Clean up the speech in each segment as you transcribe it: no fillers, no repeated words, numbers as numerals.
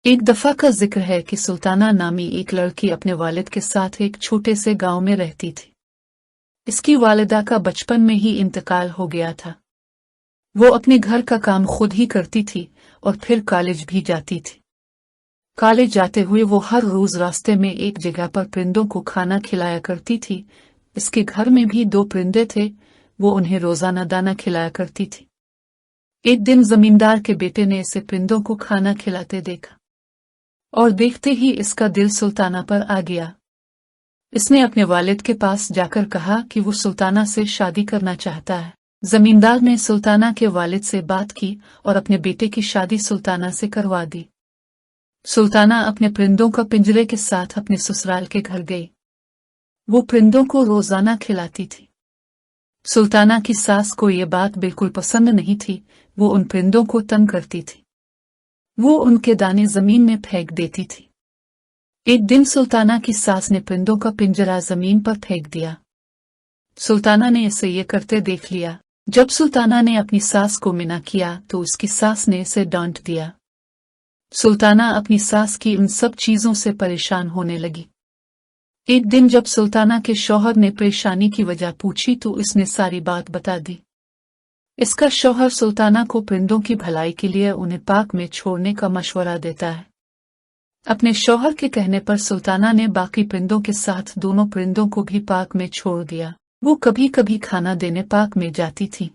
एक दफा का जिक्र है कि सुल्ताना नामी एक लड़की अपने वालिद के साथ एक छोटे से गांव में रहती थी। इसकी वालिदा का बचपन में ही इंतकाल हो गया था। वो अपने घर का काम खुद ही करती थी और फिर कॉलेज भी जाती थी। कॉलेज जाते हुए वो हर रोज रास्ते में एक जगह पर परिंदों को खाना खिलाया करती थी। इसके घर में भी 2 परिंदे थे, वो उन्हें रोजाना दाना खिलाया करती थी। एक दिन जमींदार के बेटे ने इसे परिंदों को खाना खिलाते देखा और देखते ही इसका दिल सुल्ताना पर आ गया। इसने अपने वालिद के पास जाकर कहा कि वो सुल्ताना से शादी करना चाहता है। जमींदार ने सुल्ताना के वालिद से बात की और अपने बेटे की शादी सुल्ताना से करवा दी। सुल्ताना अपने परिंदों का पिंजरे के साथ अपने ससुराल के घर गई। वो परिंदों को रोजाना खिलाती थी। सुल्ताना की सास को ये बात बिल्कुल पसंद नहीं थी। वो उन परिंदों को तंग करती थी। वो उनके दाने जमीन में फेंक देती थी। एक दिन सुल्ताना की सास ने परिंदों का पिंजरा जमीन पर फेंक दिया। सुल्ताना ने इसे ये करते देख लिया। जब सुल्ताना ने अपनी सास को मना किया तो उसकी सास ने इसे डांट दिया। सुल्ताना अपनी सास की उन सब चीजों से परेशान होने लगी। एक दिन जब सुल्ताना के शौहर ने परेशानी की वजह पूछी तो इसने सारी बात बता दी। इसका शौहर सुल्ताना को परिंदों की भलाई के लिए उन्हें पाक में छोड़ने का मशवरा देता है। अपने शौहर के कहने पर सुल्ताना ने बाकी परिंदों के साथ दोनों परिंदों को भी पाक में छोड़ दिया। वो कभी कभी खाना देने पाक में जाती थी।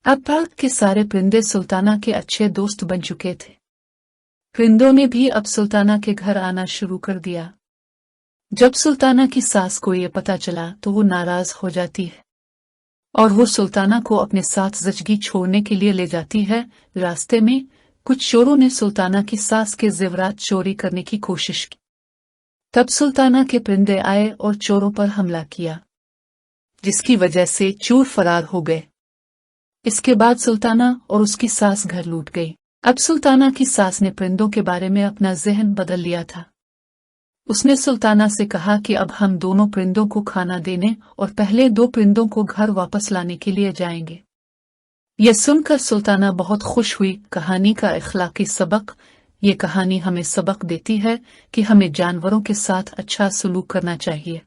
अब पाक के सारे परिंदे सुल्ताना के अच्छे दोस्त बन चुके थे। परिंदों ने भी अब सुल्ताना के घर आना शुरू कर दिया। जब सुल्ताना की सास को ये पता चला तो वो नाराज हो जाती है और वो सुल्ताना को अपने साथ जचगी छोड़ने के लिए ले जाती है। रास्ते में कुछ चोरों ने सुल्ताना की सास के जेवरात चोरी करने की कोशिश की। तब सुल्ताना के परिंदे आए और चोरों पर हमला किया, जिसकी वजह से चोर फरार हो गए। इसके बाद सुल्ताना और उसकी सास घर लौट गई। अब सुल्ताना की सास ने परिंदों के बारे में अपना ज़हन बदल लिया था। उसने सुल्ताना से कहा कि अब हम दोनों परिंदों को खाना देने और पहले 2 परिंदों को घर वापस लाने के लिए जाएंगे। यह सुनकर सुल्ताना बहुत खुश हुई। कहानी का इखलाकी सबक। ये कहानी हमें सबक देती है कि हमें जानवरों के साथ अच्छा सलूक करना चाहिए।